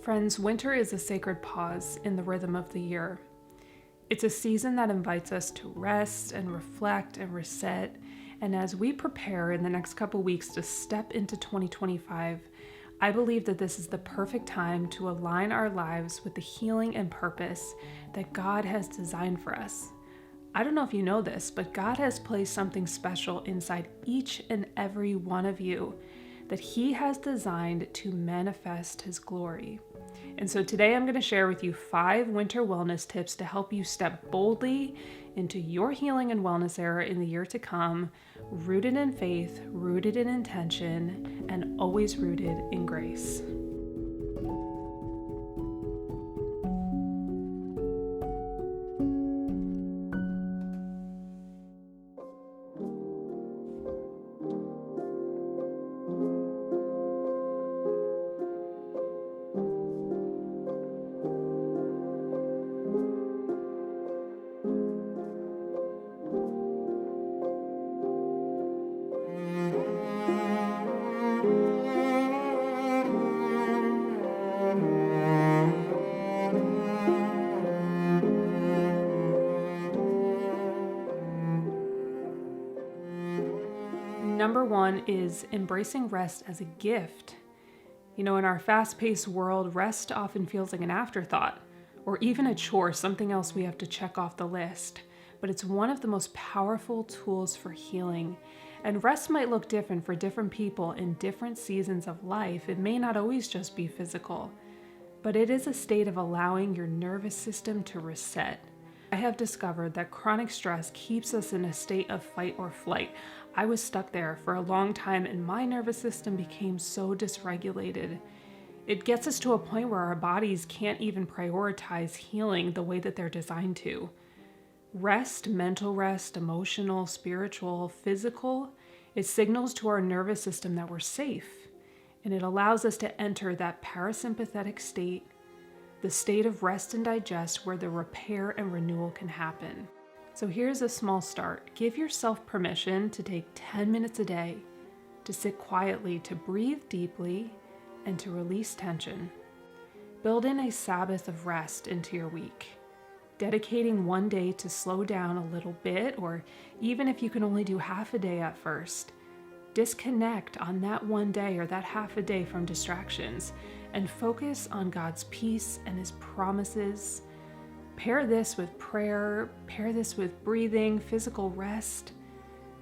Friends, winter is a sacred pause in the rhythm of the year. It's a season that invites us to rest and reflect and reset. And as we prepare in the next couple weeks to step into 2025, I believe that this is the perfect time to align our lives with the healing and purpose that God has designed for us. I don't know if you know this, but God has placed something special inside each and every one of you that He has designed to manifest His glory. And so today I'm going to share with you 5 winter wellness tips to help you step boldly into your healing and wellness era in the year to come, rooted in faith, rooted in intention, and always rooted in grace. Number 1 is embracing rest as a gift. In our fast-paced world, rest often feels like an afterthought or even a chore, something else we have to check off the list. But it's one of the most powerful tools for healing. And rest might look different for different people in different seasons of life. It may not always just be physical, but it is a state of allowing your nervous system to reset. I have discovered that chronic stress keeps us in a state of fight or flight. I was stuck there for a long time and my nervous system became so dysregulated. It gets us to a point where our bodies can't even prioritize healing the way that they're designed to. Rest, mental rest, emotional, spiritual, physical, it signals to our nervous system that we're safe, and it allows us to enter that parasympathetic state, the state of rest and digest where the repair and renewal can happen. So here's a small start. Give yourself permission to take 10 minutes a day to sit quietly, to breathe deeply, and to release tension. Build in a Sabbath of rest into your week, dedicating one day to slow down a little bit, or even if you can only do half a day at first, disconnect on that one day or that half a day from distractions and focus on God's peace and His promises. Pair this with prayer, pair this with breathing, physical rest,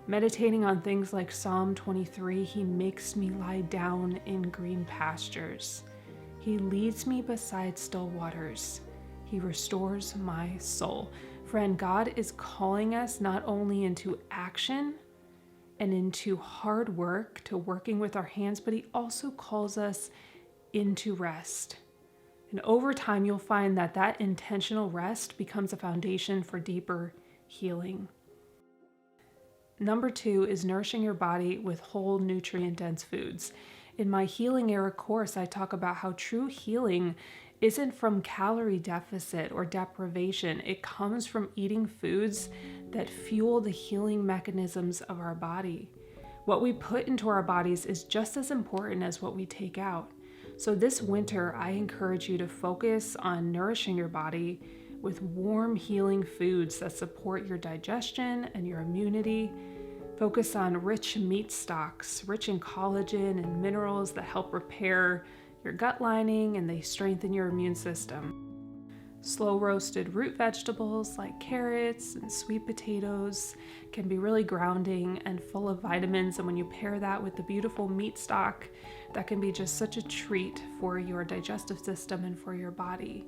meditating on things like Psalm 23, He makes me lie down in green pastures. He leads me beside still waters. He restores my soul. Friend, God is calling us not only into action and into hard work, to working with our hands, but He also calls us into rest. And over time, you'll find that that intentional rest becomes a foundation for deeper healing. Number 2 is nourishing your body with whole, nutrient-dense foods. In my Healing Era course, I talk about how true healing isn't from calorie deficit or deprivation. It comes from eating foods that fuel the healing mechanisms of our body. What we put into our bodies is just as important as what we take out. So this winter, I encourage you to focus on nourishing your body with warm, healing foods that support your digestion and your immunity. Focus on rich meat stocks, rich in collagen and minerals that help repair your gut lining and they strengthen your immune system. Slow roasted root vegetables like carrots and sweet potatoes can be really grounding and full of vitamins. And when you pair that with the beautiful meat stock, that can be just such a treat for your digestive system and for your body.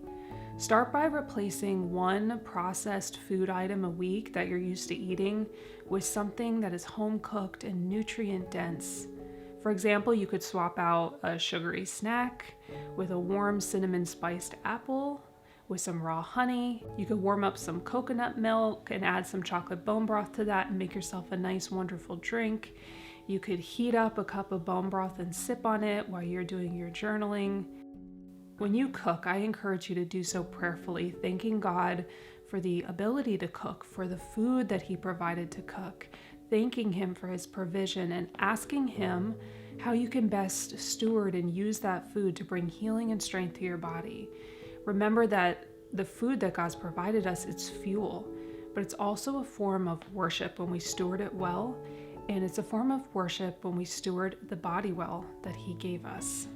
Start by replacing one processed food item a week that you're used to eating with something that is home cooked and nutrient dense. For example, you could swap out a sugary snack with a warm cinnamon spiced apple with some raw honey. You could warm up some coconut milk and add some chocolate bone broth to that and make yourself a nice, wonderful drink. You could heat up a cup of bone broth and sip on it while you're doing your journaling. When you cook, I encourage you to do so prayerfully, thanking God for the ability to cook, for the food that He provided to cook, thanking Him for His provision and asking Him how you can best steward and use that food to bring healing and strength to your body. Remember that the food that God's provided us, it's fuel, but it's also a form of worship when we steward it well, and it's a form of worship when we steward the body well that He gave us.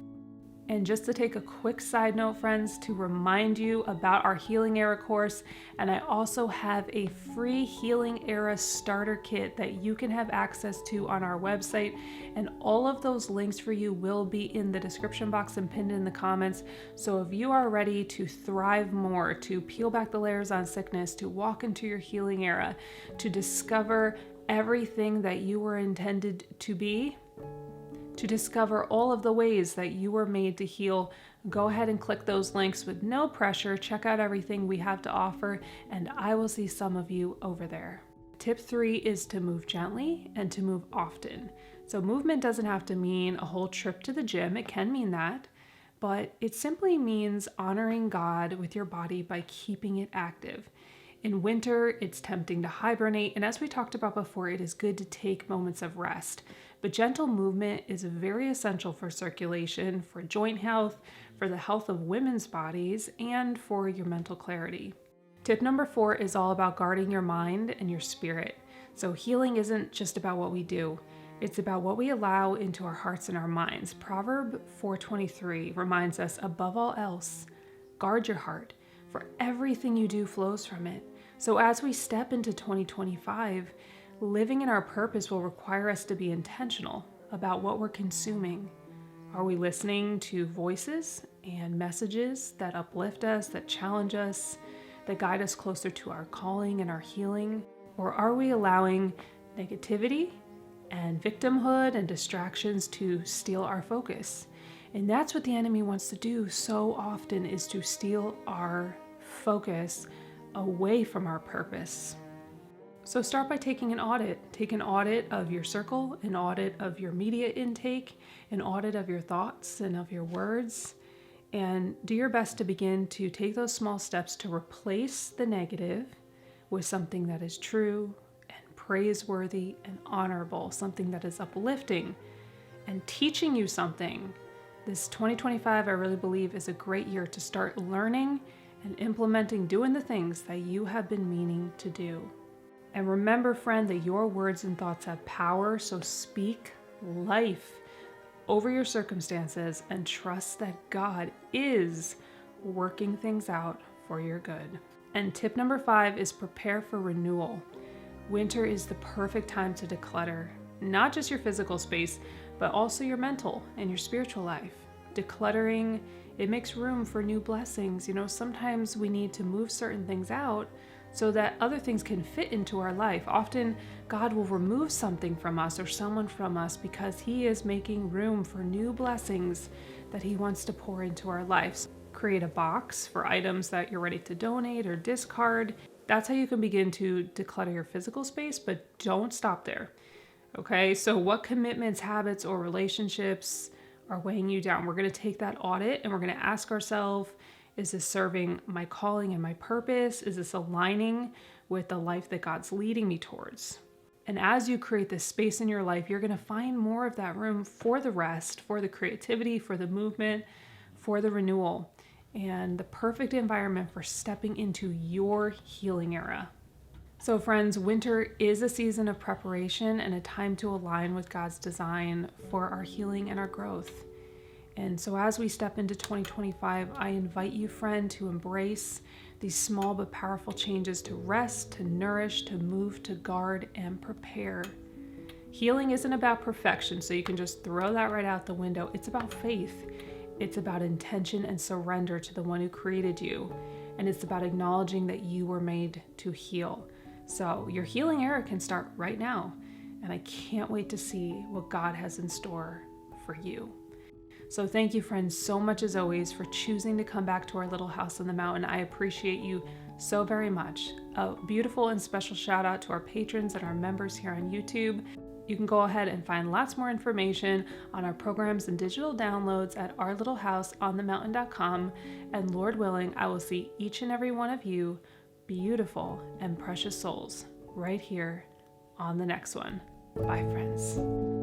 And just to take a quick side note, friends, to remind you about our Healing Era course, and I also have a free Healing Era starter kit that you can have access to on our website, and all of those links for you will be in the description box and pinned in the comments. So if you are ready to thrive more, to peel back the layers on sickness, to walk into your healing era, to discover everything that you were intended to be, to discover all of the ways that you were made to heal, go ahead and click those links with no pressure. Check out everything we have to offer, and I will see some of you over there. Tip 3 is to move gently and to move often. So movement doesn't have to mean a whole trip to the gym. It can mean that, but it simply means honoring God with your body by keeping it active. In winter, it's tempting to hibernate, and as we talked about before, it is good to take moments of rest. But gentle movement is very essential for circulation, for joint health, for the health of women's bodies, and for your mental clarity. Tip number 4 is all about guarding your mind and your spirit. So healing isn't just about what we do. It's about what we allow into our hearts and our minds. Proverb 4:23 reminds us, above all else, guard your heart, for everything you do flows from it. So as we step into 2025, living in our purpose will require us to be intentional about what we're consuming. Are we listening to voices and messages that uplift us, that challenge us, that guide us closer to our calling and our healing? Or are we allowing negativity and victimhood and distractions to steal our focus? And that's what the enemy wants to do so often, is to steal our focus away from our purpose. So start by taking an audit. Take an audit of your circle, an audit of your media intake, an audit of your thoughts and of your words, and do your best to begin to take those small steps to replace the negative with something that is true and praiseworthy and honorable, something that is uplifting and teaching you something. This 2025, I really believe, is a great year to start learning and implementing, doing the things that you have been meaning to do. And remember, friend, that your words and thoughts have power, so speak life over your circumstances and trust that God is working things out for your good. And tip number 5 is prepare for renewal. Winter is the perfect time to declutter, not just your physical space, but also your mental and your spiritual life. Decluttering, it makes room for new blessings. Sometimes we need to move certain things out so that other things can fit into our life. Often God will remove something from us or someone from us because He is making room for new blessings that He wants to pour into our lives. Create a box for items that you're ready to donate or discard. That's how you can begin to declutter your physical space, but don't stop there. Okay, so what commitments, habits, or relationships are weighing you down? We're going to take that audit and we're going to ask ourselves, is this serving my calling and my purpose? Is this aligning with the life that God's leading me towards? And as you create this space in your life, you're going to find more of that room for the rest, for the creativity, for the movement, for the renewal, and the perfect environment for stepping into your healing era. So friends, winter is a season of preparation and a time to align with God's design for our healing and our growth. And so as we step into 2025, I invite you, friend, to embrace these small but powerful changes to rest, to nourish, to move, to guard, and prepare. Healing isn't about perfection, so you can just throw that right out the window. It's about faith. It's about intention and surrender to the one who created you. And it's about acknowledging that you were made to heal. So your healing era can start right now. And I can't wait to see what God has in store for you. So thank you, friends, so much as always for choosing to come back to our little house on the mountain. I appreciate you so very much. A beautiful and special shout out to our patrons and our members here on YouTube. You can go ahead and find lots more information on our programs and digital downloads at ourlittlehouseonthemountain.com. And Lord willing, I will see each and every one of you, beautiful and precious souls, right here on the next one. Bye, friends.